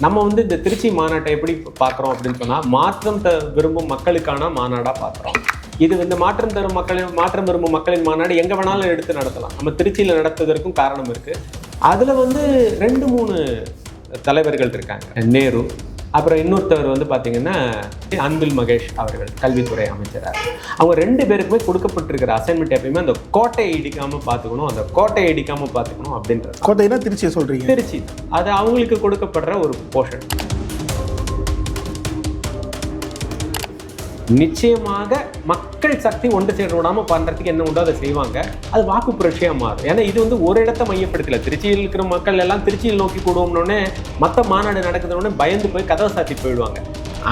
நம்ம வந்து இந்த திருச்சி மாநாட்டை எப்படி பார்க்குறோம் அப்படின்னு சொன்னால், மாற்றம் விரும்பும் மக்களுக்கான மாநாடாக பார்க்குறோம். இது வந்து மாற்றம் விரும்பும் மக்களின் மாநாடு எங்கே வேணாலும் எடுத்து நடத்தலாம். நம்ம திருச்சியில் நடத்துவதற்கும் காரணம் இருக்குது. அதில் வந்து 2-3 தலைவர்கள் இருக்காங்க. நேரு, அப்புறம் இன்னொருத்தவர் வந்து பார்த்தீங்கன்னா அன்பில் மகேஷ் அவர்கள், கல்வித்துறை அமைச்சராக. அவங்க 2 பேருக்குமே கொடுக்கப்பட்டிருக்கிற அசைன்மெண்ட் எப்பயுமே அந்த கோட்டையை இடிக்காமல் பார்த்துக்கணும், அப்படின்றது. கோட்டைனா திருச்சியை சொல்கிறீங்க? திருச்சி. அது அவங்களுக்கு கொடுக்கப்படுற ஒரு போர்ஷன். நிச்சயமாக மக்கள் சக்தி ஒன்று சேர விடாமல் பண்ணுறதுக்கு என்ன உண்டோ அதை செய்வாங்க. அது வாக்கு புரட்சியாக மாறும். ஏன்னா இது வந்து ஒரு இடத்த மையப்படுத்தல. திருச்சியில் இருக்கிற மக்கள் எல்லாம் திருச்சியில் நோக்கி கூடுவோம்னோடனே மற்ற மாநாடு நடக்குதுன்னொடனே பயந்து போய் கதவை சாத்தி போயிடுவாங்க.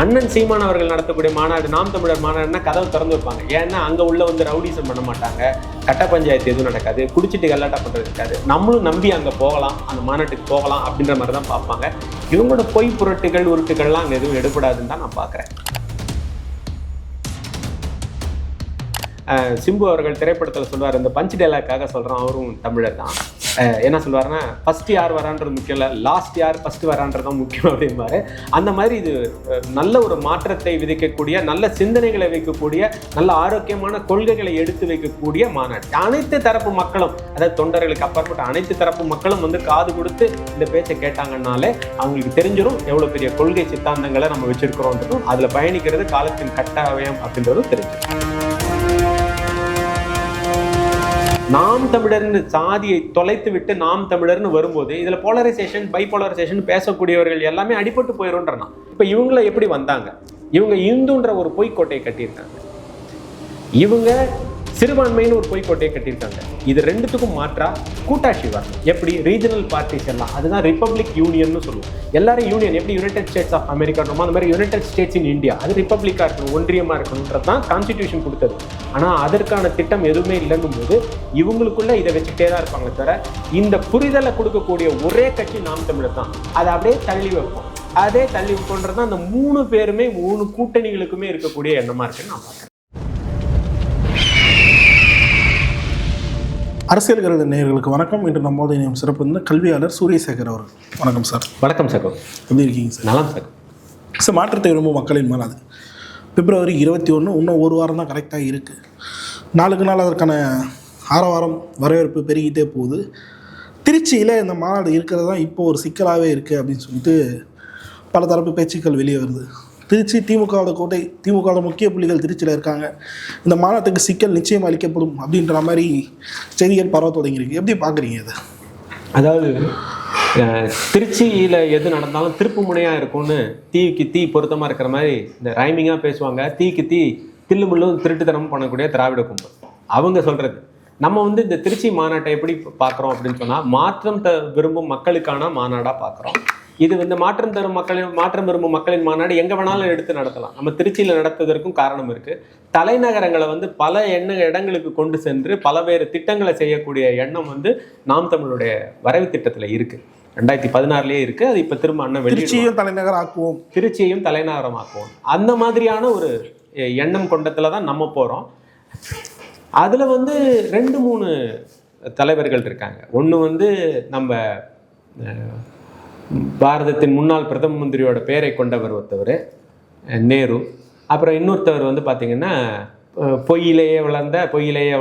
அண்ணன் சீமான் அவர்கள் நடத்தக்கூடிய மாநாடு, நாம் தமிழர் மாநாடுனா கதவை திறந்து வைப்பாங்க. ஏன்னா அங்கே உள்ள வந்து ரவுடிசம் பண்ண மாட்டாங்க, கட்ட பஞ்சாயத்து எதுவும் நடக்காது, குடிச்சிட்டு கல்லாட்டா பண்ணுறது இருக்காது. நம்மளும் நம்பி அங்கே போகலாம், அந்த மாநாட்டுக்கு போகலாம் அப்படின்ற மாதிரி தான் பார்ப்பாங்க. இவங்களோட பொய் புரட்டுகள் உருட்டுகள்லாம் அங்கே எதுவும் எடுபடாதுன்னு தான் நான் பார்க்குறேன். சிம்பு அவர்கள் திரைப்படத்தில் சொல்வார், இந்த பஞ்ச் டைலாக்காக சொல்கிறான், அவரும் தமிழர் தான். என்ன சொல்வாருன்னா, ஃபர்ஸ்ட் யார் வரான்றது முக்கியம் இல்லை, லாஸ்ட் யார் ஃபர்ஸ்ட் வரான்றதான் முக்கியம் அப்படிம்பாரு. அந்த மாதிரி இது நல்ல ஒரு மாற்றத்தை விதைக்கக்கூடிய, நல்ல சிந்தனைகளை வைக்கக்கூடிய, நல்ல ஆரோக்கியமான கொள்கைகளை எடுத்து வைக்கக்கூடிய மாநாடு. அனைத்து தரப்பு மக்களும், அதாவது தொண்டர்களுக்கு அப்பாற்பட்ட அனைத்து தரப்பு மக்களும் வந்து காது கொடுத்து இந்த பேச்சை கேட்டாங்கன்னாலே அவங்களுக்கு தெரிஞ்சிடும் எவ்வளோ பெரிய கொள்கை சித்தாந்தங்களை நம்ம வச்சிருக்கிறோன்றதும், அதில் பயணிக்கிறது காலத்தின் கட்டாயம் அப்படின்றதும் தெரிஞ்சிடும். நாம் தமிழர்னு சாதியை தொலைத்து விட்டு நாம் தமிழர்னு வரும்போது இதுல போலரைசேஷன், பைபோலரைசேஷன் பேசக்கூடியவர்கள் எல்லாமே அடிபட்டு போயிடும்ன்றனா. இப்ப இவங்கள எப்படி வந்தாங்க? இவங்க இந்துன்ற ஒரு பொய்க்கோட்டையை கட்டியிருக்காங்க, இவங்க சிறுபான்மைன்னு ஒரு பொய்க்கோட்டையை கட்டியிருக்காங்க. இது 2த்துக்கும் மாற்றா கூட்டாட்சி வரணும். எப்படி? ரீஜனல் பார்ட்டிஸ் எல்லாம், அதுதான் ரிப்பப்ளிக் யூனியன் சொல்லுவோம். எல்லாரும் யூனியன், எப்படி யுனைடெட் ஸ்டேட்ஸ் ஆஃப் அமெரிக்கா இருக்கணும், அந்த மாதிரி யுனைடெட் ஸ்டேட்ஸ் இன் இந்தியா, அது ரிப்பப்ளிக்காக இருக்கணும், ஒன்றியமாக இருக்கணுன்றது தான் கான்ஸ்டிடியூஷன் கொடுத்தது. ஆனால் அதற்கான திட்டம் எதுவுமே இல்லைன்னும் போது இவங்களுக்குள்ள இதை வச்சுக்கிட்டே தான் இருப்பாங்க தவிர, இந்த புரிதலை கொடுக்கக்கூடிய ஒரே கட்சி நாம் தமிழர் தான். அதை அப்படியே தள்ளி வைப்போம். அதே தள்ளி வைப்போன்றது தான் அந்த 3 பேருமே 3 கூட்டணிகளுக்குமே இருக்கக்கூடிய எண்ணமாக இருக்குன்னு நான் பார்க்குறேன். அரசியல் நேயர்களுக்கு வணக்கம். இன்று நம்மோட இணையம் சிறப்பு கல்வியாளர் சூரியசேகர் அவர்கள். வணக்கம் சார். வணக்கம் சார். எப்படி இருக்கீங்க சார்? நலம் சார். சார், மாற்றத்தை விரும்பும் மக்களின் மாநாடு பிப்ரவரி 21, இன்னும் ஒரு வாரம் தான் கரெக்டாக இருக்குது. நாளுக்கு நாள் அதற்கான ஆரவாரம், வரவேற்பு பெருகிட்டே போகுது. திருச்சியில் இந்த மாநாடு இருக்கிறது தான் இப்போ ஒரு சிக்கலாகவே இருக்குது அப்படின்னு சொல்லிட்டு பல தரப்பு பேச்சுக்கள் வெளியே வருது. திருச்சி திமுகவோட கோட்டை, திமுகவோட முக்கிய புள்ளிகள் திருச்சியில் இருக்காங்க, இந்த மாநாட்டுக்கு சிக்கல் நிச்சயம் அளிக்கப்படும் அப்படின்ற மாதிரி செய்திகள் பரவ தொடங்கியிருக்கு. எப்படி பார்க்குறீங்க இதை? அதாவது திருச்சியில் எது நடந்தாலும் திருப்பு முனையாக இருக்கும்னு, தீக்கு தீ பொருத்தமாக இருக்கிற மாதிரி இந்த ரைமிங்காக பேசுவாங்க. தீக்கு தீ தில்லு முள்ளும் திருட்டுத்தனமும் பண்ணக்கூடிய திராவிட கும்பல் அவங்க சொல்கிறது. நம்ம வந்து இந்த திருச்சி மாநாட்டை எப்படி பார்க்குறோம் அப்படின்னு சொன்னால், மாற்றம் விரும்பும் மக்களுக்கான மாநாடாக பார்க்குறோம். இது வந்து மாற்றம் விரும்பும் மக்களின் மாநாடு எங்கே வேணாலும் எடுத்து நடத்தலாம். நம்ம திருச்சியில் நடத்துவதற்கும் காரணம் இருக்குது. தலைநகரங்களை வந்து பல இடங்களுக்கு கொண்டு சென்று பலவேறு திட்டங்களை செய்யக்கூடிய எண்ணம் வந்து நாம் தமிழுடைய வரைவு திட்டத்தில் இருக்குது. 2016 இருக்குது. அது இப்போ திரும்ப அண்ணன் திருச்சியையும் தலைநகரம் ஆக்குவோம், அந்த மாதிரியான ஒரு எண்ணம் கொண்டத்தில் தான் நம்ம போகிறோம். அதில் வந்து 2-3 தலைவர்கள் இருக்காங்க. ஒன்று வந்து நம்ம பாரதத்தின் முன்னாள் பிரதம மந்திரியோட பெயரை கொண்டவர் ஒருத்தவர் நேரு. அப்புறம் இன்னொருத்தவர் வந்து பார்த்திங்கன்னா பொய்யிலேயே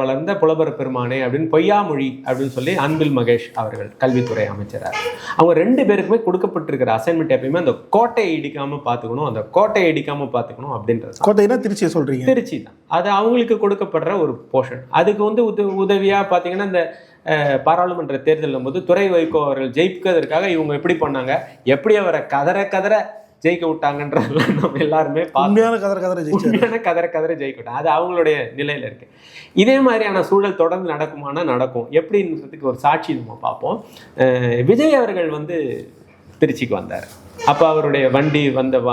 வளர்ந்த புலவர் பெருமானே அப்படின்னு பொய்யாமொழி அப்படின்னு சொல்லி அன்பில் மகேஷ் அவர்கள், கல்வித்துறை அமைச்சராக. அவங்க 2 பேருக்குமே கொடுக்கப்பட்டிருக்கிற அசைன்மெண்ட் எப்பயுமே அந்த கோட்டையை இடிக்காமல் பார்த்துக்கணும், அப்படின்றது. கோட்டைனா திருச்சியை சொல்கிறீங்க? திருச்சி தான். அது அவங்களுக்கு கொடுக்கப்படுற ஒரு போர்ஷன். அதுக்கு வந்து உதவியாக பார்த்தீங்கன்னா இந்த பாராளுமன்ற தேர்தலும் போது துரை வைகோ அவர்கள் ஜெயிப்பதற்காக இவங்க எப்படி பண்ணாங்க, எப்படி அவரை கதற ஜெயிக்க விட்டாங்கன்றதெல்லாம் நம்ம எல்லாருமே கதற ஜெயிக்க விட்டாங்க. அது அவங்களுடைய நிலையில இருக்கு. இதே மாதிரியான சூழல் தொடர்ந்து நடக்கும். எப்படின்றதுக்கு ஒரு சாட்சி நம்ம பார்ப்போம். விஜய் அவர்கள் வந்து திருச்சிக்கு வந்தார். அப்போ அவருடைய வண்டி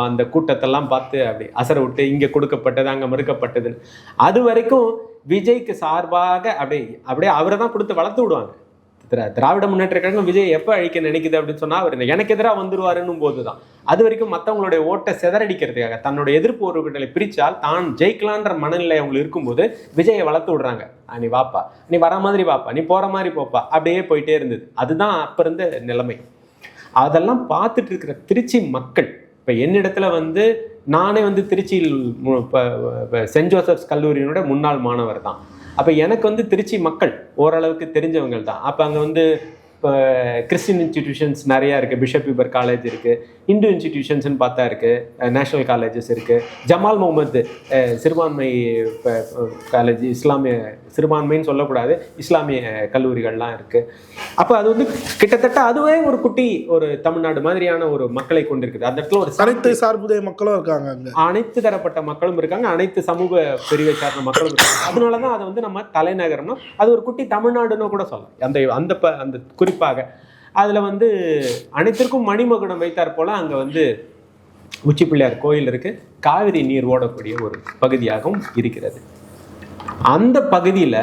அந்த கூட்டத்தெல்லாம் பார்த்து அப்படி அசர விட்டு இங்கே கொடுக்கப்பட்டது அங்கே மறுக்கப்பட்டதுன்னு, அது வரைக்கும் விஜய்க்கு சார்பாக அப்படியே அவரை தான் கொடுத்து வளர்த்து விடுவாங்க. திராவிட முன்னேற்ற கழகம் விஜய் எப்போ அழிக்க நினைக்குது அப்படின்னு சொன்னால், அவர் எனக்கு எதிராக வந்துருவாருன்னும் போது தான். அது வரைக்கும் மற்றவங்களுடைய ஓட்டை சிதறடிக்கிறதுக்காக, தன்னுடைய எதிர்ப்பு உறவுகளை பிரித்தால் தான் ஜெயிக்கலான்ற மனநிலை அவங்களுக்கு இருக்கும்போது விஜயை வளர்த்து விடுறாங்க. நீ வாப்பா, நீ வர மாதிரி வாப்பா, நீ போகிற மாதிரி போப்பா, அப்படியே போயிட்டே இருந்தது. அதுதான் அப்போ இருந்த நிலைமை. அதெல்லாம் பார்த்துட்டு இருக்கிற திருச்சி மக்கள், இப்போ என்னிடத்துல வந்து நானே வந்து திருச்சியில் சென்ட் ஜோசப்ஸ் கல்லூரியினோட முன்னாள் மாணவர் தான். அப்போ எனக்கு வந்து திருச்சி மக்கள் ஓரளவுக்கு தெரிஞ்சவங்க தான். அப்போ அங்கே வந்து இப்போ கிறிஸ்டின் இன்ஸ்டிடியூஷன்ஸ் நிறையா இருக்குது, பிஷப் யூபர் காலேஜ் இருக்குது, இந்து இன்ஸ்டிடியூஷன்ஸ்னு பார்த்தா இருக்குது, நேஷ்னல் காலேஜஸ் இருக்குது, ஜமால் முகமது சிறுபான்மை காலேஜ், இஸ்லாமிய சிறுபான்மைன்னு சொல்லக்கூடாது, இஸ்லாமிய கல்லூரிகள்லாம் இருக்குது. அப்போ அது வந்து கிட்டத்தட்ட அதுவே ஒரு குட்டி ஒரு தமிழ்நாடு மாதிரியான ஒரு மக்களை கொண்டிருக்குது. அந்த இடத்துல ஒரு அனைத்து சார்புடைய மக்களும் இருக்காங்க, அனைத்து தரப்பட்ட மக்களும் இருக்காங்க, அனைத்து சமூக பிரிவை சார்ந்த மக்களும் இருக்காங்க. அதனால தான் அதை வந்து நம்ம தலைநகரம்னா அது ஒரு குட்டி தமிழ்நாடுன்னு கூட சொல்லலாம். அந்த குறிப்பாக அதில் வந்து அனைத்திற்கும் மணிமகுடம் வைத்தார் போல அங்கே வந்து உச்சி பிள்ளையார் கோயில் இருக்கு, காவிரி நீர் ஓடக்கூடிய ஒரு பகுதியாகவும் இருக்கிறது. அந்த பகுதியில்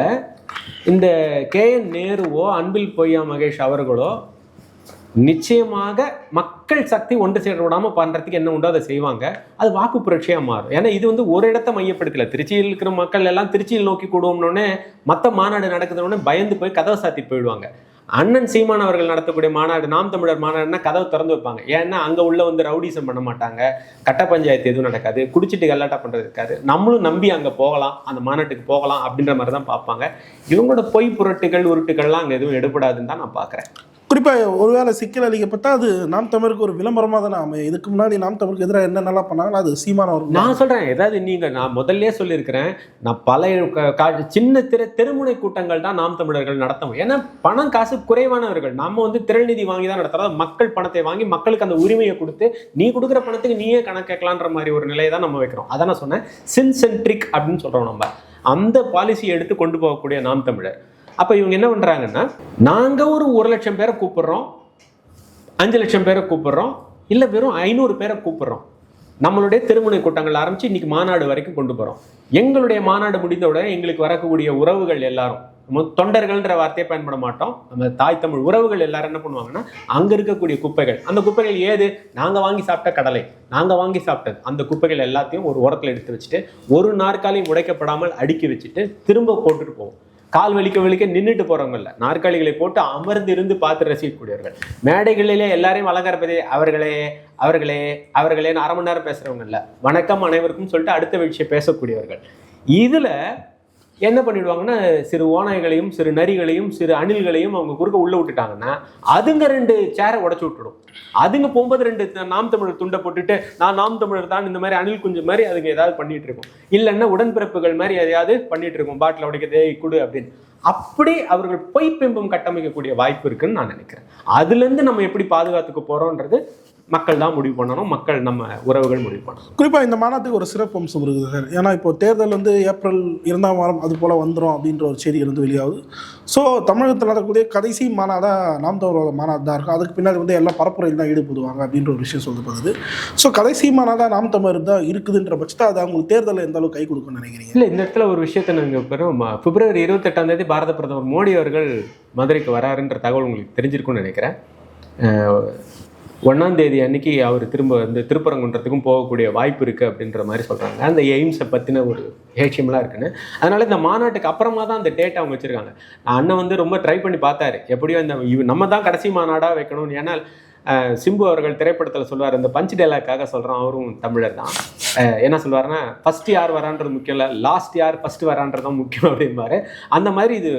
இந்த KN நேருவோ அன்பில் பொய்யா மகேஷ் அவர்களோ நிச்சயமாக மக்கள் சக்தி ஒன்று சேர விடாமல் பண்ணுறதுக்கு என்ன உண்டோ அதை செய்வாங்க. அது வாக்கு புரட்சியாக மாறும். ஏன்னா இது வந்து ஒரு இடத்த மையப்படுத்தல. திருச்சியில் இருக்கிற மக்கள் எல்லாம் திருச்சியில் நோக்கி கூடுவோம்னோடனே மற்ற மாநாடு நடக்குதுன்னொடனே பயந்து போய் கதவை சாத்தி போயிடுவாங்க. அண்ணன் சீமான் அவர்கள் நடத்தக்கூடிய மாநாடு, நாம் தமிழர் மாநாடுனா கதவை திறந்து வைப்பாங்க. ஏன்னா அங்கே உள்ள வந்து ரவுடிசம் பண்ண மாட்டாங்க, கட்ட பஞ்சாயத்து எதுவும் நடக்காது, குடிச்சிட்டு கல்லாட்டா பண்ணுறது இருக்காது, நம்மளும் நம்பி அங்கே போகலாம், அந்த மாநாட்டுக்கு போகலாம் அப்படின்ற மாதிரி தான் பார்ப்பாங்க. இவங்களோட பொய் புரட்டுகள் உருட்டுகள்லாம் அங்கே எதுவும் எடுபடாதுன்னு தான் நான் பார்க்குறேன். குறிப்பாக ஒருவேளை சிக்கல் அளிக்கப்பட்டால் அது நாம் தமிழருக்கு ஒரு விளம்பரமாக தானே அமையும். இதுக்கு முன்னாடி நாம் தமிழுக்கு எதிராக என்னென்னலாம் பண்ணாங்களோ அது சீமான் அவர்கள். நான் சொல்கிறேன், ஏதாவது நான் முதல்ல சொல்லியிருக்கிறேன், நான் பல சின்ன தெருமுனை கூட்டங்கள் தான் நாம் தமிழர்கள் நடத்தவும். ஏன்னா பணம் காசு குறைவானவர்கள், நம்ம வந்து திரள்நிதி வாங்கி தான் நடத்துகிறோம். மக்கள் பணத்தை வாங்கி மக்களுக்கு அந்த உரிமையை கொடுத்து நீ கொடுக்குற பணத்துக்கு நீயே கணக்கு கேட்கலான்ற மாதிரி ஒரு நிலையை தான் நம்ம வைக்கிறோம். அதான் நான் சொன்னேன், சின்சென்ட்ரிக் அப்படின்னு சொல்கிறோம். நம்ம அந்த பாலிசியை எடுத்து கொண்டு போகக்கூடிய நாம் தமிழர். அப்போ இவங்க என்ன பண்ணுறாங்கன்னா, நாங்கள் ஒரு 1 லட்சம் பேரை கூப்பிட்றோம், 5 லட்சம் பேரை கூப்பிட்றோம், இல்லை வெறும் 500 பேரை கூப்பிட்றோம், நம்மளுடைய திருமுனை கூட்டங்கள் ஆரம்பித்து இன்னைக்கு மாநாடு வரைக்கும் கொண்டு போகிறோம். எங்களுடைய மாநாடு முடிந்தவுடனே எங்களுக்கு வரக்கூடிய உறவுகள் எல்லாரும், நம்ம தொண்டர்கள்ன்ற வார்த்தையை பயன்பட மாட்டோம், நம்ம தாய் தமிழ் உறவுகள் எல்லாரும் என்ன பண்ணுவாங்கன்னா, அங்கே இருக்கக்கூடிய குப்பைகள், அந்த குப்பைகள் ஏது, நாங்கள் வாங்கி சாப்பிட்ட கடலை, நாங்கள் வாங்கி சாப்பிட்டது, அந்த குப்பைகள் எல்லாத்தையும் ஒரு ஓரத்தில் எடுத்து வச்சுட்டு ஒரு நாற்காலியும் உடைக்கப்படாமல் அடுக்கி வச்சுட்டு திரும்ப போட்டுட்டு போவோம். கால் வலிக்க நின்றுட்டு போறவங்க இல்லை, நாற்காலிகளை போட்டு அமர்ந்து இருந்து பார்த்து ரசிக்கக்கூடியவர்கள். மேடைகளிலே எல்லாரையும் அலங்காரப்பதே அவர்களேன்னு 1/2 மணி நேரம் பேசுறவங்க இல்லை, வணக்கம் அனைவருக்கும் சொல்லிட்டு அடுத்த விஷயம் பேசக்கூடியவர்கள். இதுல என்ன பண்ணிடுவாங்கன்னா, சிறு ஓநாய்களையும் சிறு நரிகளையும் சிறு அணில்களையும் அவங்க குறுக்க உள்ள விட்டுட்டாங்கன்னா அதுங்க 2 சேரை உடச்சு விட்டுடும். அதுங்க போகும்போது 2 நாம் தமிழர் துண்டை போட்டுட்டு நான் நாம் தமிழர் தான் இந்த மாதிரி அணில் குஞ்சு மாதிரி அதுங்க ஏதாவது பண்ணிட்டு இருக்கும். இல்லைன்னா உடன்பிறப்புகள் மாதிரி எதையாவது பண்ணிட்டு இருக்கும், பாட்டில் உடைக்கிறதே குடு அப்படின்னு. அப்படி அவர்கள் பொய் பிம்பம் கட்டமைக்கக்கூடிய வாய்ப்பு இருக்குன்னு நான் நினைக்கிறேன். அதுலேருந்து நம்ம எப்படி பாதுகாத்துக்க போறோம்ன்றது மக்கள் தான் முடிவு பண்ணணும், மக்கள் நம்ம உறவுகள் முடிவு பண்ணணும். குறிப்பாக இந்த மாநாட்டுக்கு ஒரு சிறப்பு அம்சம் இருக்குது சார். ஏன்னா இப்போ தேர்தல் வந்து ஏப்ரல் 2ஆம் வாரம் அது போல் வந்துடும் அப்படின்ற ஒரு செய்தி வந்து வெளியாகுது. ஸோ தமிழகத்தில் நடக்கக்கூடிய கடைசி மாநாடாக நாம் தமிழோட மாநாடு தான் இருக்கும். அதுக்கு பின்னாடி வந்து எல்லாம் பரப்புரையில் தான் ஈடுபடுவாங்க அப்படின்ற ஒரு விஷயம் சொல்லப்படுது. ஸோ கடைசி மாநாடாக நாம் தமிழர் தான் இருக்குதுன்ற பட்சத்தை அது அவங்களுக்கு தேர்தலில் எந்த அளவுக்கு கை கொடுக்கும்னு நினைக்கிறீங்க? இல்லை, இந்த இடத்துல ஒரு விஷயத்தை நாங்கள் பெறும், பிப்ரவரி 28ஆம் தேதி பாரத பிரதமர் மோடி அவர்கள் மதுரைக்கு வராருன்ற தகவல் உங்களுக்கு தெரிஞ்சிருக்கும்னு நினைக்கிறேன். 1ஆம் தேதி அன்னைக்கு அவர் திரும்ப வந்து திருப்பரங்குன்றத்துக்கும் போகக்கூடிய வாய்ப்பு இருக்குது அப்படின்ற மாதிரி சொல்கிறாங்க. அந்த எய்ம்ஸை பற்றின ஒரு ஏட்சியம்லாம் இருக்குன்னு. அதனால் இந்த மாநாட்டுக்கு அப்புறமா தான் அந்த டேட் அவங்க வச்சுருக்காங்க. அண்ணன் வந்து ரொம்ப ட்ரை பண்ணி பார்த்தாரு, எப்படியோ நம்ம தான் கடைசி மாநாடாக வைக்கணும்னு. ஏன்னா சிம்பு அவர்கள் திரைப்படத்தில் சொல்லுவார், இந்த பஞ்ச் டைலாக்காக சொல்கிறோம், அவரும் தமிழர் தான். என்ன சொல்லுவாருன்னா, ஃபஸ்ட் யார் வரான்றது முக்கியம் இல்லை, லாஸ்ட் யார் ஃபஸ்ட்டு வரான்றது தான் முக்கியம் அப்படின்பாரு. அந்த மாதிரி இது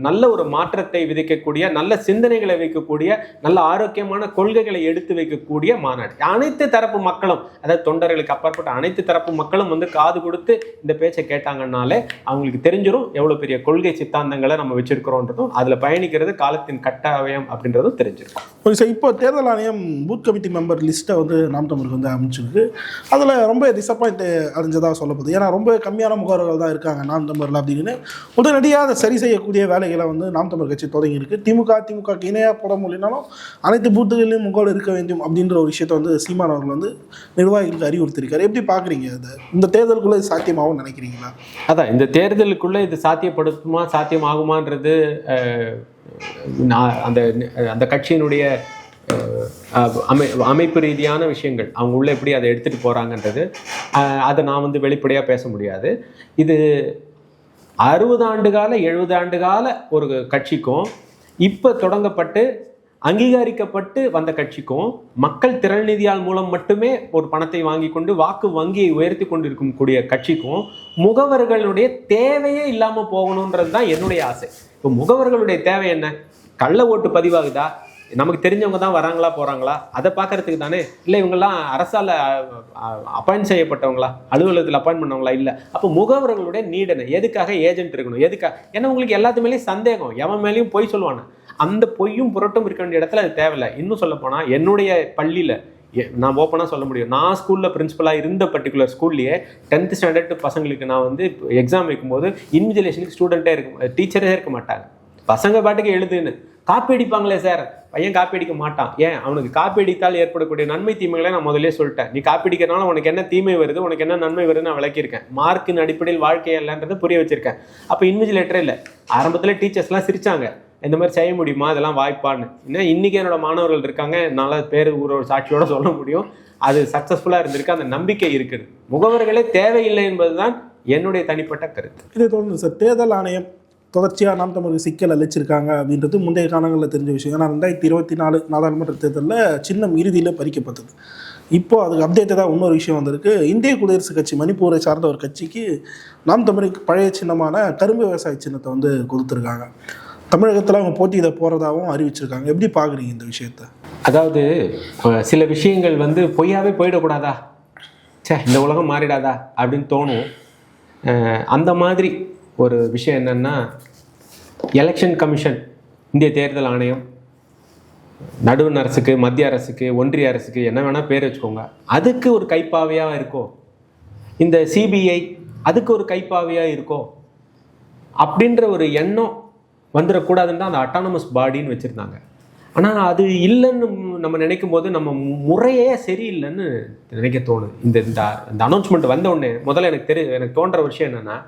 நல்ல ஒரு மாற்றத்தை விதைக்கக்கூடிய, நல்ல சிந்தனைகளை வைக்கக்கூடிய, நல்ல ஆரோக்கியமான கொள்கைகளை எடுத்து வைக்கக்கூடிய மாநாடு. அனைத்து தரப்பு மக்களும், அதாவது தொண்டர்களுக்கு அப்பாற்பட்ட அனைத்து தரப்பு மக்களும் வந்து காது கொடுத்து இந்த பேச்சை கேட்டாங்கன்னாலே அவங்களுக்கு தெரிஞ்சிடும் எவ்வளோ பெரிய கொள்கை சித்தாந்தங்களை நம்ம வச்சிருக்கிறோன்றதும், அதில் பயணிக்கிறது காலத்தின் கட்டாயம் அப்படின்றதும் தெரிஞ்சிருக்கும். இப்போ தேர்தல் ஆணையம் பூத் கமிட்டி மெம்பர் லிஸ்ட்டை வந்து நாம் தமிழுக்கு வந்து அமைச்சிருக்கு. அதில் ரொம்ப டிசப்பாயிண்ட் அடைஞ்சதாக சொல்லப்படுது. ஏன்னா ரொம்ப கம்மியான முகவர்கள் தான் இருக்காங்க நாம் தமிழில் அப்படின்னு உடனடியாக அதை சரி செய்யக்கூடிய வேலைகளை வந்து நாம் தமிழ் கட்சி தொடங்கியிருக்கு. திமுகக்கு இணையாக போட முடியினாலும் அனைத்து பூத்துகளிலும் முகவல் இருக்க வேண்டும் அப்படின்ற ஒரு விஷயத்தை வந்து சீமான் அவர்கள் வந்து நிர்வாகிகளுக்கு அறிவுறுத்திருக்காரு. எப்படி பார்க்குறீங்க அதை? இந்த தேர்தலுக்குள்ளே இது சாத்தியமாகவும் நினைக்கிறீங்களா? அதான், இந்த தேர்தலுக்குள்ளே இது சாத்தியப்படுத்துமா சாத்தியமாகுமான்றது அந்த கட்சியினுடைய அமைப்பு ரீதியான விஷயங்கள், அவங்க உள்ள எப்படி அதை எடுத்துகிட்டு போகிறாங்கன்றது அதை நான் வந்து வெளிப்படையாக பேச முடியாது. இது 60 ஆண்டு கால 70 ஆண்டு கால ஒரு கட்சிக்கும் இப்போ தொடங்கப்பட்டு அங்கீகரிக்கப்பட்டு வந்த கட்சிக்கும் மக்கள் திரள் நிதியால் மூலம் மட்டுமே ஒரு பணத்தை வாங்கி கொண்டு வாக்கு வங்கியை உயர்த்தி கொண்டிருக்கும் கூடிய கட்சிக்கும் முகவர்களுடைய தேவையே இல்லாமல் போகணுன்றது தான் என்னுடைய ஆசை. இப்போ முகவர்களுடைய தேவை என்ன? கள்ள ஓட்டு பதிவாகுதா, நமக்கு தெரிஞ்சவங்க தான் வராங்களா போகிறாங்களா, அதை பார்க்கறதுக்கு தானே. இல்லை இவங்கெல்லாம் அரசால் அப்பாயின்ட் செய்யப்பட்டவங்களா, அலுவலகத்தில் அப்பாயின்ட் பண்ணவங்களா? இல்லை. அப்போ முகவர்களுடைய நீடனை எதுக்காக ஏஜென்ட் இருக்கணும், எதுக்காக? ஏன்னா உங்களுக்கு எல்லாத்து மேலேயும் சந்தேகம், எவன் மேலேயும் பொய் சொல்லுவானே, அந்த பொய்யும் புரட்டும் இருக்க வேண்டிய இடத்துல அது தேவையில்லை. இன்னும் சொல்ல போனால் என்னுடைய பள்ளியில் நான் ஓப்பனாக சொல்ல முடியும், நான் ஸ்கூலில் பிரின்சிபலாக இருந்த பர்டிகுலர் ஸ்கூல்லையே 10th ஸ்டாண்டர்ட் பசங்களுக்கு நான் வந்து எக்ஸாம் வைக்கும்போது இன்விஜிலேஷனுக்கு ஸ்டூடெண்ட்டே டீச்சரே இருக்க மாட்டாங்க. பசங்க பாட்டுக்கு எழுதுன்னு காப்பி அடிப்பாங்களே சார், பையன் காப்பி அடிக்க மாட்டான். ஏன்? அவனுக்கு காப்பி அடித்தால் ஏற்படக்கூடிய நன்மை தீமைகளை நான் முதலே சொல்லிட்டேன். நீ காப்பி அடிக்கிறனால உனக்கு என்ன தீமை வருது, உனக்கு என்ன நன்மை வருதுன்னு நான் விளக்கியிருக்கேன். மார்க்கின் அடிப்படையில் வாழ்க்கை இல்லைன்றதை புரிய வச்சிருக்கேன். அப்போ இன்விஜிலேட்டரே இல்லை. ஆரம்பத்தில் டீச்சர்ஸ்லாம் சிரிச்சாங்க, இந்த மாதிரி செய்ய முடியுமா, இதெல்லாம் வாய்ப்பான்னு. இன்னும் இன்றைக்கி என்னோட மாணவர்கள் இருக்காங்க, நல்ல பேர் ஊரோட சாட்சியோட சொல்ல முடியும், அது சக்ஸஸ்ஃபுல்லாக இருந்திருக்கு, அந்த நம்பிக்கை இருக்குது. முகவர்களே தேவையில்லை என்பதுதான் என்னுடைய தனிப்பட்ட கருத்து. இதை தொடர்ந்து சார், தேர்தல் ஆணையம் தொடர்ச்சியாக நாம் தமிழுக்கு சிக்கல் அளிச்சிருக்காங்க அப்படின்றது முந்தைய காலங்களில் தெரிஞ்ச விஷயம். ஏன்னா 2024 நாடாளுமன்ற தேர்தலில் சின்னம் இறுதியில் பறிக்கப்பட்டது. இப்போ அதுக்கு அப்டேட்டு தான் இன்னொரு விஷயம் வந்திருக்கு. இந்திய குடியரசுக் கட்சி, மணிப்பூரை சார்ந்த ஒரு கட்சிக்கு நாம் தமிழுக்கு பழைய சின்னமான கரும்பு விவசாய சின்னத்தை வந்து கொடுத்துருக்காங்க. தமிழகத்தில் அவங்க போட்டியிட போகிறதாகவும் அறிவிச்சிருக்காங்க. எப்படி பார்க்குறீங்க இந்த விஷயத்தை? அதாவது சில விஷயங்கள் வந்து பொய்யாவே போயிடக்கூடாதா, இந்த உலகம் மாறிடாதா அப்படின்னு தோணும். அந்த மாதிரி ஒரு விஷயம் என்னென்னா, எலெக்ஷன் கமிஷன், இந்திய தேர்தல் ஆணையம், நடுவண் அரசுக்கு, மத்திய அரசுக்கு, ஒன்றிய அரசுக்கு என்ன வேணால் பேர் வச்சுக்கோங்க, அதுக்கு ஒரு கைப்பாவையாக இருக்கோ, இந்த சிபிஐ அதுக்கு ஒரு கைப்பாவையாக இருக்கோ அப்படின்ற ஒரு எண்ணம் வந்துடக்கூடாதுன்னு தான் அந்த அட்டானமஸ் பாடின்னு வச்சுருந்தாங்க. ஆனால் அது இல்லைன்னு நம்ம நினைக்கும் போது நம்ம முறையே சரியில்லைன்னு நினைக்க தோணுது. இந்த அனௌன்ஸ்மெண்ட் வந்த உடனே முதல்ல எனக்கு தோன்ற விஷயம் என்னென்னா,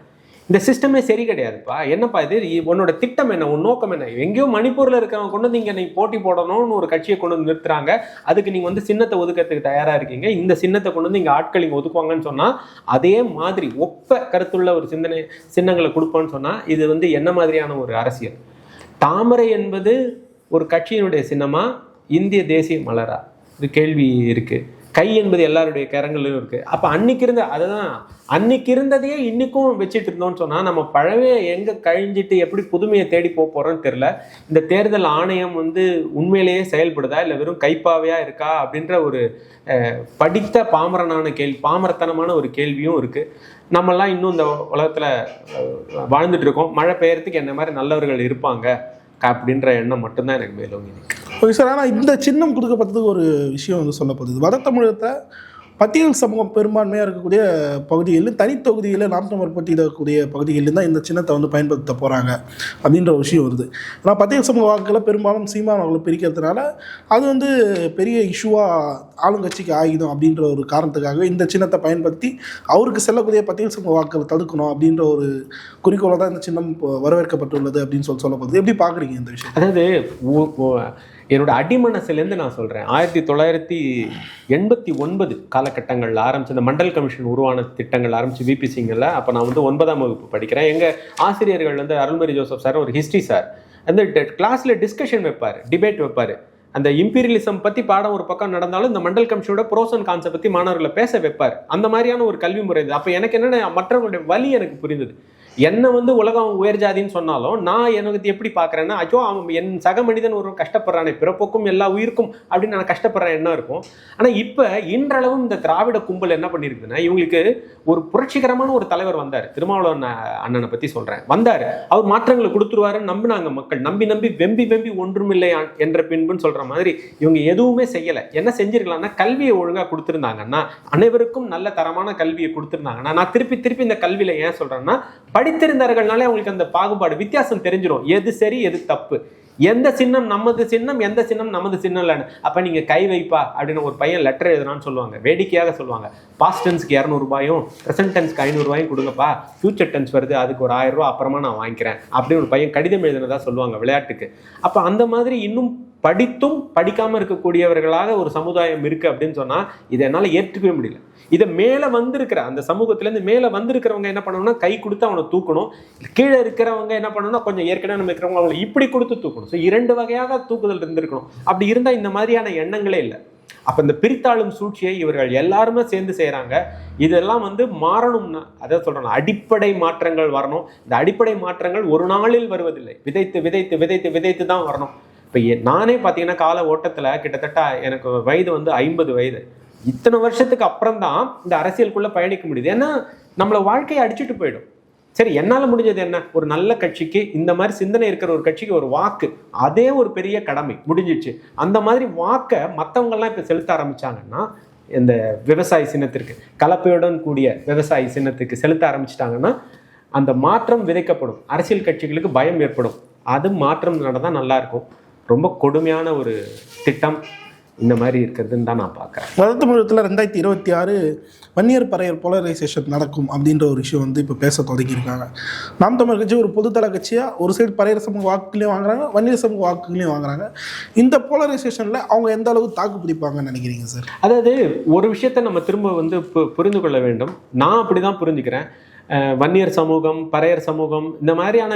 இந்த சிஸ்டமே சரி கிடையாதுப்பா. என்னப்பா இது, உன்னோட திட்டம் என்ன, உன் நோக்கம் என்ன? எங்கேயோ மணிப்பூரில் இருக்கிறவங்க கொண்டு வந்து இங்கே நீங்கள் போட்டி போடணும்னு ஒரு கட்சியை கொண்டு வந்து நிறுத்துறாங்க. அதுக்கு நீங்கள் வந்து சின்னத்தை ஒதுக்கிறதுக்கு தயாராக இருக்கீங்க. இந்த சின்னத்தை கொண்டு வந்து இங்கே ஆட்கள் இங்கே ஒதுக்குவாங்கன்னு சொன்னால், அதே மாதிரி ஒப்ப கருத்துள்ள ஒரு சின்னங்களை கொடுப்போன்னு சொன்னால், இது வந்து என்ன மாதிரியான ஒரு அரசியல்? தாமரை என்பது ஒரு கட்சியினுடைய சின்னமா, இந்திய தேசிய மலரா? இது கேள்வி இருக்குது. கை என்பது எல்லாருடைய கரங்களிலும் இருக்குது. அப்போ அன்னைக்கு இருந்ததையே இன்றைக்கும் வச்சுட்டு இருந்தோம்னு சொன்னால், நம்ம பழவே எங்கே கழிஞ்சிட்டு எப்படி புதுமையை தேடி போகிறோன்னு தெரில. இந்த தேர்தல் ஆணையம் வந்து உண்மையிலேயே செயல்படுதா, இல்லை வெறும் கைப்பாவையாக இருக்கா அப்படின்ற ஒரு படித்த பாமரத்தனமான ஒரு கேள்வியும் இருக்குது. நம்மெல்லாம் இன்னும் இந்த உலகத்தில் வாழ்ந்துட்டு இருக்கோம். மழை பெய்யறதுக்கு என்ன மாதிரி நல்லவர்கள் இருப்பாங்க அப்படின்ற எண்ணம் மட்டும்தான் எனக்கு மேலோங்கி இருக்கு. ஓகே சார், ஆனால் இந்த சின்னம் கொடுக்கப்பட்டதுக்கு ஒரு விஷயம் வந்து சொல்லப்படுது. வட தமிழகத்தில் பட்டியல் சமூகம் பெரும்பான்மையாக இருக்கக்கூடிய பகுதிகளில், தனித்தொகுதியில் நாம் தமிழர் போட்டியிடக்கூடிய பகுதிகளில் தான் இந்த சின்னத்தை வந்து பயன்படுத்த போகிறாங்க அப்படின்ற ஒரு விஷயம் வருது. ஆனால் பட்டியல் சமூக வாக்குகளை பெரும்பாலும் சீமான் அவர்களை பிரிக்கிறதுனால அது வந்து பெரிய இஷ்யூவாக ஆளுங்கட்சிக்கு ஆகிடும் அப்படின்ற ஒரு காரணத்துக்காகவே இந்த சின்னத்தை பயன்படுத்தி அவருக்கு செல்லக்கூடிய பட்டியல் சமூக வாக்குகளை தடுக்கணும் அப்படின்ற ஒரு குறிக்கோளை தான் இந்த சின்னம் வரவேற்கப்பட்டுள்ளது அப்படின்னு சொல்லப்படுது. எப்படி பார்க்குறீங்க இந்த விஷயம்? அதாவது என்னோட அடிமனசுலேருந்து நான் சொல்கிறேன், 1989 காலகட்டங்களில் ஆரம்பிச்சு இந்த மண்டல் கமிஷன் உருவான திட்டங்கள் ஆரம்பிச்சு விபி சிங்கில். அப்போ நான் வந்து 9ஆம் வகுப்பு படிக்கிறேன். எங்கள் ஆசிரியர்கள் வந்து அருள்மரி ஜோசப் சார் ஒரு ஹிஸ்ட்ரி சார், அந்த கிளாஸில் டிஸ்கஷன் வைப்பார், டிபேட் வைப்பார். அந்த இம்பீரியலிசம் பற்றி பாடம் ஒரு பக்கம் நடந்தாலும் இந்த மண்டல் கமிஷனோட ப்ரோஸ் அண்ட் கான்ஸை பற்றி மாணவர்களை பேச வைப்பார். அந்த மாதிரியான ஒரு கல்வி முறை இது. அப்போ எனக்கு என்னென்ன மற்றவர்களுடைய வலி எனக்கு புரிந்தது. என்ன வந்து உலகம் உயர் ஜாதின்னு சொன்னாலும் நான் எனக்கு எப்படி பார்க்குறேன்னா, ஐயோ அவன் என் சக மனிதன் ஒரு கஷ்டப்படுறானே, பிறப்புக்கும் எல்லா உயிருக்கும் அப்படின்னு நான் கஷ்டப்படுறேன் என்ன இருக்கும். ஆனால் இப்போ இன்றளவும் இந்த திராவிட கும்பல் என்ன பண்ணியிருக்குதுன்னா, இவங்களுக்கு ஒரு புரட்சிகரமான ஒரு தலைவர் வந்தார், திருமாவளவன் அண்ணனை பற்றி சொல்கிறேன், வந்தார். அவர் மாற்றங்களை கொடுத்துருவாருன்னு நம்பினாங்க மக்கள். நம்பி வெம்பி ஒன்றுமில்லை என்ற பின்புன்னு சொல்கிற மாதிரி இவங்க எதுவுமே செய்யலை. என்ன செஞ்சிருக்கலாம்னா, கல்வியை ஒழுங்காக கொடுத்துருந்தாங்கன்னா, அனைவருக்கும் நல்ல தரமான கல்வியை கொடுத்துருந்தாங்கன்னா, நான் திருப்பி இந்த கல்வியில் ஏன் சொல்கிறேன்னா, படித்திருந்தார்கள்னாலே அவங்களுக்கு அந்த பாகுபாடு வித்தியாசம் தெரிஞ்சிடும், எது சரி எது தப்பு, எந்த சின்னம் நமது சின்னம், எந்த சின்னம் நமது சின்னம் இல்லைன்னு. அப்போ நீங்கள் கை வைப்பா அப்படின்னு ஒரு பையன் லெட்டர் எழுதுனான்னு சொல்லுவாங்க, வேடிக்கையாக சொல்லுவாங்க. பாஸ்ட் டென்ஸ்க்கு 200 ரூபாயும் ப்ரெசன்ட் டென்ஸ்க்கு 500 ரூபாயும் கொடுங்கப்பா, ஃபியூச்சர் டென்ஸ் வருது அதுக்கு ஒரு 1000 ரூபா அப்புறமா நான் வாங்கிக்கிறேன் அப்படின்னு ஒரு பையன் கடிதம் எழுதுனதா சொல்லுவாங்க விளையாட்டுக்கு. அப்போ அந்த மாதிரி இன்னும் படித்தும் படிக்காம இருக்கக்கூடியவர்களாக ஒரு சமுதாயம் இருக்கு அப்படின்னு சொன்னா இதை என்னால ஏற்றுக்கவே முடியல. இதை மேல வந்திருக்கிற அந்த சமூகத்துல இருந்து மேல வந்திருக்கிறவங்க என்ன பண்ணணும்னா கை கொடுத்து அவனை தூக்கணும், கீழே இருக்கிறவங்க என்ன பண்ணணும்னா கொஞ்சம் ஏற்கனவே நம்ம இருக்கிறவங்க அவங்களை இப்படி கொடுத்து தூக்கணும். ஸோ 2 வகையாக தூக்குதல் இருந்திருக்கணும். அப்படி இருந்தா இந்த மாதிரியான எண்ணங்களே இல்லை. அப்ப இந்த பிரித்தாளும் சூழ்ச்சியை இவர்கள் எல்லாருமே சேர்ந்து செய்யறாங்க. இதெல்லாம் மாறணும்னா அதை சொல்றோம், அடிப்படை மாற்றங்கள் வரணும். இந்த அடிப்படை மாற்றங்கள் ஒரு நாளில் வருவதில்லை, விதைத்து விதைத்து விதைத்து விதைத்து தான் வரணும். இப்ப நானே பாத்தீங்கன்னா கால ஓட்டத்துல கிட்டத்தட்ட எனக்கு வயது 50 வயது. இத்தனை வருஷத்துக்கு அப்புறம் தான் இந்த அரசியலுக்குள்ள பயணிக்க முடியுது. ஏன்னா நம்மள வாழ்க்கையை அடிச்சுட்டு போயிடும். சரி, என்னால் முடிஞ்சது என்ன, ஒரு நல்ல கட்சிக்கு, இந்த மாதிரி சிந்தனை இருக்கிற ஒரு கட்சிக்கு ஒரு வாக்கு, அதே ஒரு பெரிய கடமை முடிஞ்சிடுச்சு. அந்த மாதிரி வாக்கை மற்றவங்கெல்லாம் இப்போ செலுத்த ஆரம்பிச்சாங்கன்னா, இந்த விவசாய சின்னத்திற்கு, கலப்பையுடன் கூடிய விவசாய சின்னத்துக்கு செலுத்த ஆரம்பிச்சிட்டாங்கன்னா அந்த மாற்றம் விதைக்கப்படும். அரசியல் கட்சிகளுக்கு பயம் ஏற்படும். அது மாற்றம் நடந்தால் நல்லா இருக்கும். ரொம்ப கொடுமையான ஒரு திட்டம் இந்த மாதிரி இருக்கிறதுன்னு தான் நான் பார்க்குறேன். தமிழகத்தில் 2026 வன்னியர் பறையர் போலரைசேஷன் நடக்கும் அப்படின்ற ஒரு விஷயம் இப்போ பேச தொடங்கியிருக்காங்க. நாம் தமிழர் கட்சி ஒரு பொதுத்தள கட்சியாக ஒரு சைடு பறையர் சமூக வாக்குகளையும் வாங்குறாங்க, வன்னியர் சமூக வாக்குகளையும் வாங்குறாங்க. இந்த போலரைசேஷனில் அவங்க எந்த அளவுக்கு தாக்கு பிடிப்பாங்கன்னு நினைக்கிறீங்க சார்? அதாவது ஒரு விஷயத்த நம்ம திரும்ப புரிந்து கொள்ள வேண்டும். நான் அப்படி தான் புரிஞ்சுக்கிறேன். வன்னியர் சமூகம், பறையர் சமூகம், இந்த மாதிரியான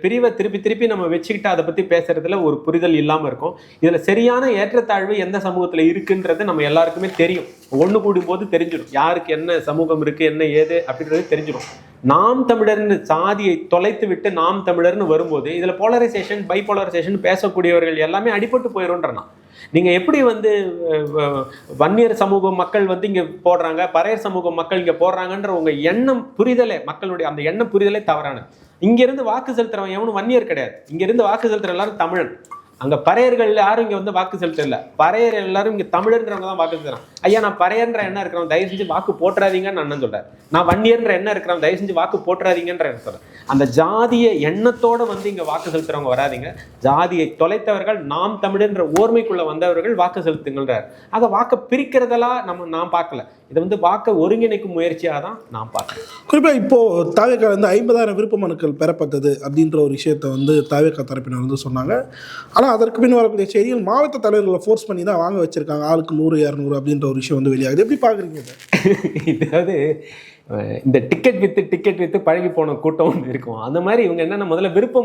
பிரிவை திருப்பி திருப்பி நம்ம வச்சுக்கிட்டு அதை பற்றி பேசுறதுல ஒரு புரிதல் இல்லாமல் இருக்கும். இதில் சரியான ஏற்றத்தாழ்வு எந்த சமூகத்தில் இருக்குன்றது நம்ம எல்லாருக்குமே தெரியும். ஒன்று கூடும் போது தெரிஞ்சிடும் யாருக்கு என்ன சமூகம் இருக்குது, என்ன ஏது அப்படின்றது தெரிஞ்சிடும். நாம் தமிழர்னு சாதியை தொலைத்து விட்டு நாம் தமிழர்னு வரும்போது இதில் போலரைசேஷன், பைபோலரைசேஷன் பேசக்கூடியவர்கள் எல்லாமே அடிபட்டு போயிடும்ன்றனா. நீங்கள் எப்படி வன்னியர் சமூக மக்கள் இங்கே போடுறாங்க, பறையர் சமூக மக்கள் இங்கே போடுறாங்கன்ற உங்கள் எண்ணம் புரிதலே, மக்களுடைய அந்த எண்ணம் புரிதலே தவறானது. இங்கேருந்து வாக்கு செலுத்துறவன் எவனும் வன்னியர் கிடையாது. இங்கேருந்து வாக்கு செலுத்துற எல்லாரும் தமிழன். அங்கே பறையர்கள் யாரும் இங்கே வாக்கு செலுத்தல. பறையர் எல்லாரும் இங்கே தமிழன்றவங்க தான் வாக்கு செலுத்துறான். ஐயா, நான் பறையர்ன்ற எண்ணம் இருக்கிறவன் தயவு செஞ்சு வாக்கு போட்டுறாதீங்கன்னு அண்ணன் சொல்றாரு. நான் வன்னியர்ன்ற எண்ணம் இருக்கிறவன் தயவு செஞ்சு வாக்கு போட்டுறாதீங்கன்ற என்ன சொல்றேன். அந்த ஜாதிய எண்ணத்தோட இங்கே வாக்கு செலுத்துறவங்க வராதிங்க. ஜாதியை தொலைத்தவர்கள், நாம் தமிழன்ற ஓர்மைக்குள்ள வந்தவர்கள் வாக்கு செலுத்துங்கள்ன்றார். அதை வாக்கை பிரிக்கிறதெல்லாம் நான் பார்க்கல. இதை வாக்க ஒருங்கிணைக்கும் முயற்சியாக தான் நான் பார்க்குறேன். குறிப்பாக இப்போது தாவேக்கா 50,000 விருப்ப மனுக்கள் பெறப்பட்டது அப்படின்ற ஒரு விஷயத்தை தாவேக்கா தரப்பினர் சொன்னாங்க. ஆனால் அதற்கு பின் வரக்கூடிய செய்திகள் மாவட்ட தலைவர்களை ஃபோர்ஸ் பண்ணி தான் வாங்க வச்சிருக்காங்க. ஆளுக்கு 100, 200 அப்படின்ற ஒரு விஷயம் வெளியாகுது. எப்படி பார்க்குறீங்க? இதாவது இந்த டிக்கெட் வித்து பழகி போன கூட்டம் ஒன்று இருக்கும். அந்த மாதிரி இவங்க என்னென்ன முதல்ல விருப்ப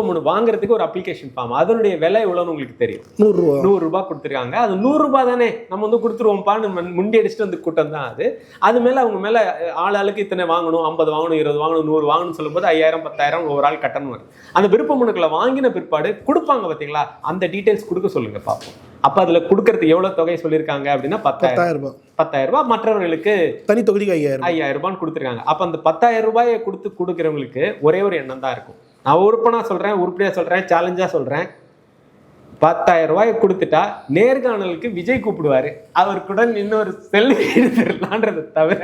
மனு வாங்குறதுக்கு ஒரு அப்ளிகேஷன் ஃபார்ம், அதனுடைய விலை எவ்வளோன்னு உங்களுக்கு தெரியும். 100 ரூபா கொடுத்துருக்காங்க. அது 100 ரூபா தானே, நம்ம கொடுத்துருவோம்ப்பான்னு முண்டி அடிச்சுட்டு கூட்டம் தான் அது. அது மேலே அவங்க மேலே ஆளுக்கு இத்தனை வாங்கணும், 50 வாங்கணும், 20 வாங்கணும், 100 வாங்கணும்னு சொல்லும்போது 5000, 10,000 ஒரு ஆள் கட்டணும் வரும். அந்த விருப்ப மனுக்களை வாங்கின பிற்பாடு கொடுப்பாங்க பார்த்தீங்களா, அந்த டீட்டெயில்ஸ் கொடுக்க சொல்லுங்க பார்ப்போம். அப்போ அதில் கொடுக்கறதுக்கு எவ்வளோ தொகை சொல்லியிருக்காங்க அப்படின்னா 10,000 ரூபாய். மற்றவர்களுக்கு தனி தொகுதிக்கு 5,000 ரூபான்னு கொடுத்துருக்காங்க. அப்போ அந்த 10,000 ரூபாயை கொடுக்குறவங்களுக்கு ஒரே ஒரு எண்ணம் தான் இருக்கும். நான் உறுப்பினா சொல்கிறேன், உருப்படியாக சொல்கிறேன், சேலஞ்சாக சொல்கிறேன், 10,000 ரூபாயை கொடுத்துட்டா நேர்காணலுக்கு விஜய் கூப்பிடுவாரு, அவருக்குடன் இன்னொரு செல்ஃபி எடுத்துடலான்றதை தவிர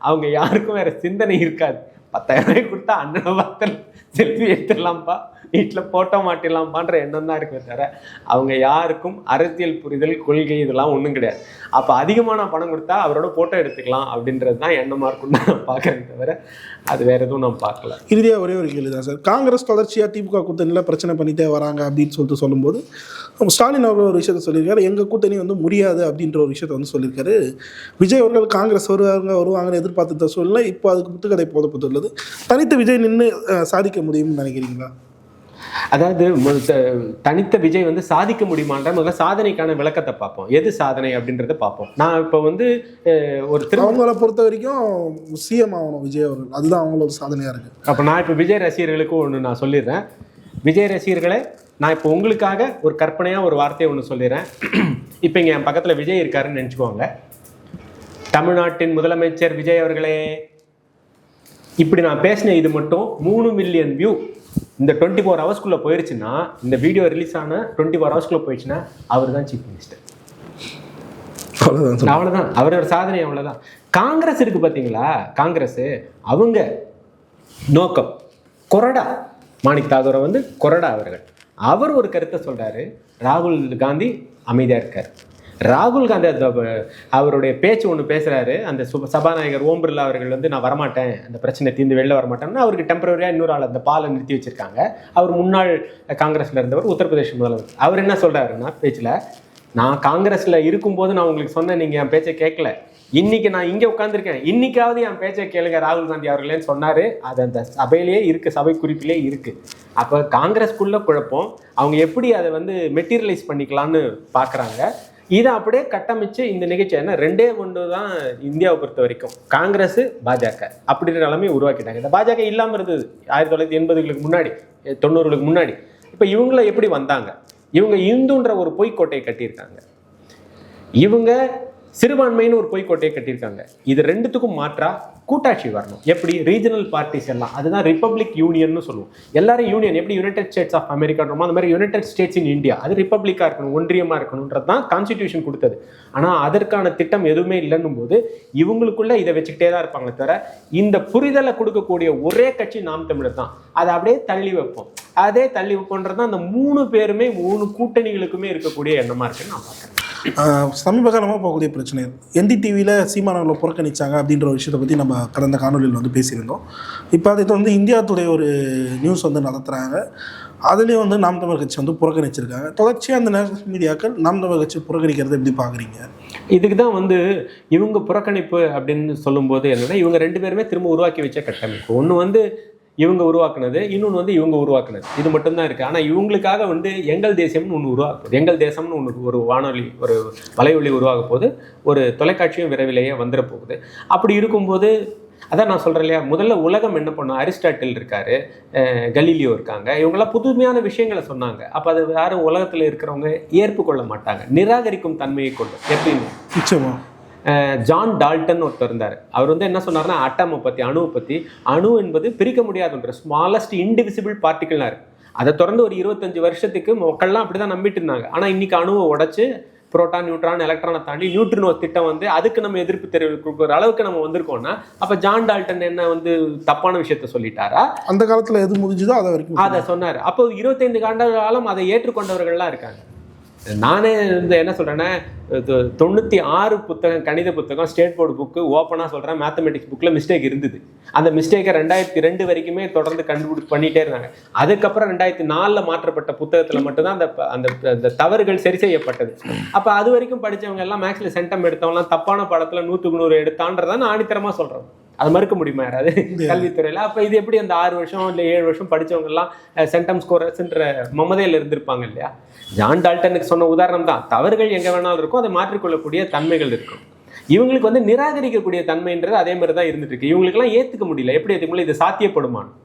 அவங்க யாருக்கும் வேற சிந்தனை இருக்காது. 10,000 ரூபாய் கொடுத்தா அண்ணனை பார்த்து செல்ஃபி எடுத்துடலாம்ப்பா, வீட்டில் போட்டோ மாட்டிடலாம்ப்பான்ற எண்ணம் தான் இருக்குமே தவிர அவங்க யாருக்கும் அரசியல் புரிதல், கொள்கை இதெல்லாம் ஒன்றும் கிடையாது. அப்போ அதிகமான பணம் கொடுத்தா அவரோட போட்டோ எடுத்துக்கலாம் அப்படின்றது தான் எண்ணமாக இருக்குன்னு தான் நான் பார்க்குறேன் தவிர அது வேற எதுவும் நான் பார்க்கல. இறுதியாக ஒரே ஒரு கேள்வி தான் சார். காங்கிரஸ் தொடர்ச்சியாக திமுக கூட்டணியில் பிரச்சனை பண்ணிட்டே வராங்க அப்படின்னு சொல்லும்போது ஸ்டாலின் அவர்கள் ஒரு விஷயத்தை சொல்லியிருக்காரு, எங்கள் கூட்டணி முடியாது அப்படின்ற ஒரு விஷயத்தை சொல்லியிருக்காரு. விஜய் அவர்கள் காங்கிரஸ் வருவாங்கன்னு எதிர்பார்த்த சூழ்நிலை இப்போ அதுக்கு புத்துக்கதை போதப்பட்டுள்ளது. தனித்து விஜய் நின்று சாதிக்க முடியும்னு நினைக்கிறீங்களா? அதாவது தனித்த விஜய் சாதிக்க முடியுமான்ற முதல்ல சாதனைக்கான விளக்கத்தை பார்ப்போம். எது சாதனை அப்படின்றத பார்ப்போம். நான் இப்போ ஒரு அவங்கள பொறுத்த வரைக்கும் சிஎம் ஆகணும் விஜய் அவர்கள், அதுதான் அவங்களோட சாதனையாக இருக்குது. அப்போ நான் இப்போ விஜய் ரசிகர்களுக்கு ஒன்று நான் சொல்லிடுறேன். விஜய் ரசிகர்களே, நான் இப்போ உங்களுக்காக ஒரு கற்பனையாக ஒரு வார்த்தையை ஒன்று சொல்லிடுறேன். இப்போ இங்கே என் பக்கத்தில் விஜய் இருக்காருன்னு நினச்சிக்கோங்க. தமிழ்நாட்டின் முதலமைச்சர் விஜய் அவர்களே, இப்படி நான் பேசின இது மட்டும் 3 மில்லியன் வியூ இந்த 24 ஹவர்ஸ்க்குள்ளே போயிடுச்சுன்னா, இந்த வீடியோ ரிலீஸ் ஆன 24 ஹவர்ஸ்க்குள்ளே போயிடுச்சுன்னா அவர் தான் சீஃப் மினிஸ்டர். அவ்வளோதான், அவரோட சாதனை அவ்வளோதான். காங்கிரஸ் இருக்கு பார்த்தீங்களா, காங்கிரஸ் அவங்க நோக்கம் கொறடா. மாணிக் தாகூரை கொறடா அவர் ஒரு கருத்தை சொல்கிறாரு, ராகுல் காந்தி அமைதியாக இருக்கார். ராகுல் காந்தி அவருடைய பேச்சு ஒன்று பேசுகிறாரு, அந்த சபாநாயகர் ஓம் பிர்லா அவர்கள் வந்து நான் வரமாட்டேன், அந்த பிரச்சனை தீர்ந்து வெளில வரமாட்டேன்னா அவருக்கு டெம்பரரியாக இன்னொரு ஆள் அந்த பாலை நிறுத்தி வச்சிருக்காங்க. அவர் முன்னாள் காங்கிரஸில் இருந்தவர், உத்தரப்பிரதேச முதல்வர். அவர் என்ன சொல்கிறாருன்னா பேச்சில், நான் காங்கிரஸில் இருக்கும்போது நான் உங்களுக்கு சொன்னேன், நீங்கள் என் பேச்சை கேட்கல, இன்னைக்கு நான் இங்கே உட்காந்துருக்கேன், இன்னைக்காவது என் பேச்சை கேளுங்க ராகுல் காந்தி அவர்களேன்னு சொன்னார். அது அந்த சபையிலேயே இருக்குது, சபை குறிப்பிலே இருக்குது. அப்போ காங்கிரஸ்குள்ளே குழப்பம், அவங்க எப்படி அதை வந்து மெட்டீரியலைஸ் பண்ணிக்கலான்னு பார்க்குறாங்க. இதை அப்படியே கட்டமைச்சு இந்த நிகழ்ச்சி என்ன 2 ஒன்று தான் இந்தியாவை பொறுத்த வரைக்கும், காங்கிரஸ் பாஜக அப்படின்ற நிலைமையை உருவாக்கிட்டாங்க. இந்த பாஜக இல்லாமல் இருந்தது 1980களுக்கு முன்னாடி, 90களுக்கு முன்னாடி. இப்போ இவங்கள எப்படி வந்தாங்க? இவங்க இந்துன்ற ஒரு பொய்க்கோட்டையை கட்டியிருக்காங்க, இவங்க சிறுபான்மைன்னு ஒரு பொய்க்கோட்டையை கட்டியிருக்காங்க. இது ரெண்டுத்துக்கும் மாற்றா கூட்டாட்சி வரணும். எப்படி? ரீஜனல் பார்ட்டிஸ் எல்லாம், அதுதான் ரிப்பப்ளிக் யூனியன்னு சொல்லுவோம். எல்லாரும் யூனியன், எப்படி யுனைடெட் ஸ்டேட்ஸ் ஆஃப் அமெரிக்கான்றோமோ அந்த மாதிரி யுனைடெட் ஸ்டேட்ஸ் இன் இந்தியா, அது ரிப்பப்ளிக்காக இருக்கணும், ஒன்றியமாக இருக்கணுன்றது தான் கான்ஸ்டிடியூஷன் கொடுத்தது. ஆனால் அதற்கான திட்டம் எதுவுமே இல்லைன்னும் போது இவங்களுக்குள்ள இதை வச்சுக்கிட்டே தான் இருப்பாங்க தவிர, இந்த புரிதலை கொடுக்கக்கூடிய ஒரே கட்சி நாம் தமிழர் தான். அதை அப்படியே தள்ளி வைப்போம், அதே தள்ளி வைப்போன்றது தான் அந்த 3 பேருமே 3 கூட்டணிகளுக்குமே இருக்கக்கூடிய எண்ணமாக இருக்குன்னு நான் பார்க்குறேன். சமீப காலமாக போகக்கூடிய பிரச்சனை, NDTVயில் சீமானவர்களை புறக்கணிச்சாங்க அப்படின்ற ஒரு விஷயத்தை பற்றி நம்ம கடந்த காணொலியில் வந்து பேசியிருந்தோம். இப்போ அதை வந்து இந்தியா டுடே ஒரு நியூஸ் வந்து நடத்துகிறாங்க, அதுலேயும் வந்து நாம் தமிழர் கட்சி வந்து புறக்கணிச்சிருக்காங்க. தொடர்ச்சியாக அந்த நேஷனல் மீடியாக்கள் நாம் தமிழர் கட்சி புறக்கணிக்கிறத எப்படி பார்க்குறீங்க? இதுக்கு தான் வந்து இவங்க புறக்கணிப்பு அப்படின்னு சொல்லும்போது என்னென்னா, இவங்க 2 பேருமே திரும்ப உருவாக்கி வச்ச கட்டமைப்பு. ஒன்று வந்து இவங்க உருவாக்குனது, இன்னொன்று வந்து இவங்க உருவாக்குனது, இது மட்டும்தான் இருக்குது. ஆனால் இவங்களுக்காக வந்து எங்கள் தேசம்னு ஒன்று உருவாக்குது, எங்கள் தேசம்னு ஒன்று ஒரு வானொலி, ஒரு வலைவொலி உருவாக போகுது, ஒரு தொலைக்காட்சியும் விரைவிலேயே வந்துட போகுது. அப்படி இருக்கும்போது அதான் நான் சொல்கிறேன் இல்லையா, முதல்ல உலகம் என்ன பண்ணும், அரிஸ்டாட்டில் இருக்காரு, கலீலியோ இருக்காங்க, இவங்கெல்லாம் புதுமையான விஷயங்களை சொன்னாங்க. அப்போ அது யாரும் உலகத்தில் இருக்கிறவங்க ஏற்றுக்கொள்ள மாட்டாங்க, நிராகரிக்கும் தன்மையை கொண்டு. எப்படின்னு நிச்சயமா ஜான் டால்டன் ஒருத்தர் இருந்தார். அவர் வந்து என்ன சொன்னார்னா, அட்டமை பற்றி, அணுவை பற்றி, அணு என்பது பிரிக்க முடியாதுன்ற ஸ்மாலஸ்ட் இன்டிவிசிபிள் பார்ட்டிகள்னாரு. அதை தொடர்ந்து ஒரு 25 வருஷத்துக்கு மக்கள்லாம் அப்படி தான் நம்பிட்டு இருந்தாங்க. ஆனால் இன்னைக்கு அணுவை உடைச்சு புரோட்டான், நியூட்ரான், எலக்ட்ரானை தாண்டி நியூட்ரினோ திட்டம் வந்து அதுக்கு நம்ம எதிர்ப்பு தெரிவிக்கிற அளவுக்கு நம்ம வந்திருக்கோம்னா, அப்போ ஜான் டால்டன் என்ன வந்து தப்பான விஷயத்த சொல்லிட்டாரா? அந்த காலத்தில் எது முடிஞ்சுதோ அதை வரைக்கும் அதை சொன்னார். அப்போ 25 ஆண்டு காலம் அதை ஏற்றுக்கொண்டவர்கள்லாம் இருக்காங்க. நானே வந்து என்ன சொல்கிறேன்னா, 96 புத்தகம், கணித புத்தகம், ஸ்டேட் போர்டு புக்கு ஓப்பனாக சொல்கிறேன், மேத்தமெட்டிக்ஸ் புக்கில் மிஸ்டேக் இருந்தது. அந்த மிஸ்டேக்கை 2002 வரைக்குமே தொடர்ந்து பண்ணிகிட்டே இருந்தாங்க. அதுக்கப்புறம் 2004 மாற்றப்பட்ட புத்தகத்தில் மட்டும்தான் அந்த தவறுகள் சரி செய்யப்பட்டது. அப்போ அது வரைக்கும் படித்தவங்க எல்லாம் மேக்ஸில் சென்டம் எடுத்தவங்களாம் தப்பான படத்தில் 100க்கு 100 எடுத்தான்றதான் நான் ஆணித்தரமாக சொல்கிறேன். அது மறுக்க முடியுமா யாராவது கல்வித்துறையில்? அப்போ இது எப்படி அந்த 6 வருஷம் இல்லை 7 வருஷம் படித்தவங்கெல்லாம் சென்டம் ஸ்கோரர்ஸ்ன்ற மமதையில் இருந்திருப்பாங்க இல்லையா? ஜான் டால்டனுக்கு சொன்ன உதாரணம் தான். தவறுகள் எங்கே வேணாலும் இருக்கும், அதை மாற்றிக்கொள்ளக்கூடிய தன்மைகள் இருக்கும். இவங்களுக்கு வந்து நிராகரிக்கக்கூடிய தன்மைன்றது அதே மாதிரி தான் இருந்துட்டு இருக்கு. இவங்களுக்கெல்லாம் ஏற்றுக்க முடியல. எப்படி ஏற்றுக்க முடியல? இது சாத்தியப்படுமான்னு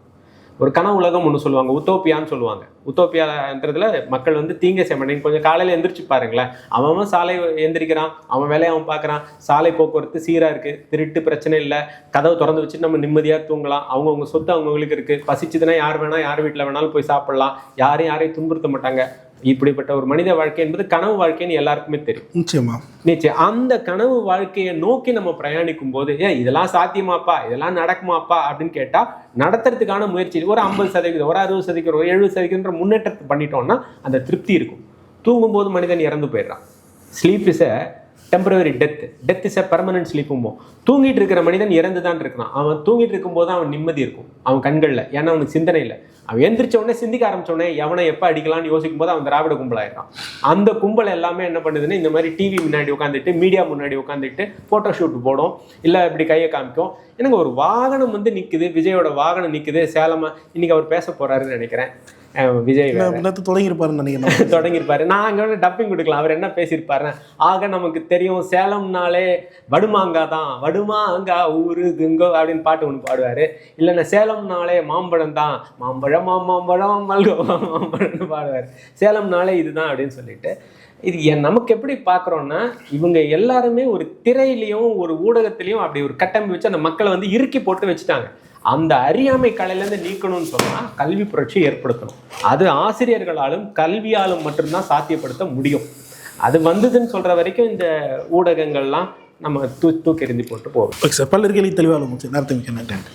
ஒரு கனவு உலகம் ஒன்று சொல்லுவாங்க, உத்தோப்பியான்னு சொல்லுவாங்க. உத்தோப்பியான்றதுல மக்கள் வந்து தீங்க செய்ய கொஞ்சம் காலையில் எந்திரிச்சு பாருங்களேன், அவன் சாலை எந்திரிக்கிறான், அவன் வேலையை அவன் பார்க்குறான், சாலை போக்குவரத்து சீராக இருக்குது, திருட்டு பிரச்சனை இல்லை, கதவு திறந்து வச்சுட்டு நம்ம நிம்மதியாக தூங்கலாம், அவங்கவுங்க சொத்து அவங்கவுங்களுக்கு இருக்குது, பசிச்சுதுன்னா யார் வேணால் யார் வீட்டில் வேணாலும் போய் சாப்பிடலாம், யாரையும் துன்புறுத்த மாட்டாங்க. இப்படிப்பட்ட ஒரு மனித வாழ்க்கை என்பது கனவு வாழ்க்கைன்னு எல்லாருக்குமே தெரியும். நிச்சயம் அந்த கனவு வாழ்க்கையை நோக்கி நம்ம பிரயாணிக்கும் போது, இதெல்லாம் சாத்தியமாப்பா, இதெல்லாம் நடக்குமாப்பா அப்படின்னு கேட்டா நடத்துறதுக்கான முயற்சி ஒரு 50%, ஒரு 60%, ஒரு 70% முன்னேற்றத்தை பண்ணிட்டோம்னா அந்த திருப்தி இருக்கும். தூங்கும்போது மனிதன் இறந்து போயிடுறான். Sleep is a temporary death is a permanent ஸ்லீப்பும். தூங்கிட்டு இருக்கிற மனிதன் இறந்து தான் இருக்கிறான். அவன் தூங்கிட்டு இருக்கும்போது அவன் நிம்மதி இருக்கும் அவன் கண்களில், ஏன்னா அவனுக்கு சிந்தனை இல்லை. அவன் எந்திரிச்ச உடனே சிந்திக்க ஆரம்பிச்சோடனே எவனை எப்போ அடிக்கலாம்னு யோசிக்கும் போது அவன் திராவிட கும்பலாயிடுறான். அந்த கும்பல் எல்லாமே என்ன பண்ணுதுன்னு, இந்த மாதிரி டிவி முன்னாடி உட்காந்துட்டு, மீடியா முன்னாடி உட்காந்துட்டு ஃபோட்டோ ஷூட் போடும், இல்லை இப்படி கையை காமிக்கும். எனக்கு ஒரு வாகனம் வந்து நிற்குது, விஜயோட வாகனம் நிற்குது சேலமா, இன்னைக்கு அவர் பேச போறாருன்னு நினைக்கிறேன். விஜய் தொடங்கியிருப்பாரு. நான் அங்கே டப்பிங் கொடுக்கலாம், அவர் என்ன பேசியிருப்பாரு. ஆக நமக்கு தெரியும் சேலம்னாலே வடுமாங்கா தான், வடுமாங்கா ஊரு குங்கோ அப்படின்னு பாட்டு ஒன்று பாடுவார். இல்லைன்னா சேலம்னாலே மாம்பழம் தான், மாம்பழம் மாம்பழம் மல்கோ மாம்பழம்னு பாடுவார். சேலம்னாலே இதுதான் அப்படின்னு சொல்லிட்டு, இது நமக்கு எப்படி பார்க்குறோன்னா, இவங்க எல்லாருமே ஒரு திரையிலையும் ஒரு ஊடகத்திலையும் அப்படி ஒரு கட்டமைப்பு வச்சு அந்த மக்களை வந்து இறுக்கி போட்டு வச்சுட்டாங்க. அந்த அறியாமை கலையிலேருந்து நீக்கணும்னு சொன்னால் கல்வி புரட்சி ஏற்படுத்தணும். அது ஆசிரியர்களாலும் கல்வியாலும் மட்டும்தான் சாத்தியப்படுத்த முடியும். அது வந்ததுன்னு சொல்கிற வரைக்கும் இந்த ஊடகங்கள்லாம் நம்ம தூக்கி எறிந்து போட்டு போவோம். பல்லர்களையும் தெளிவாக நேரத்தை மிக்க நன்றி.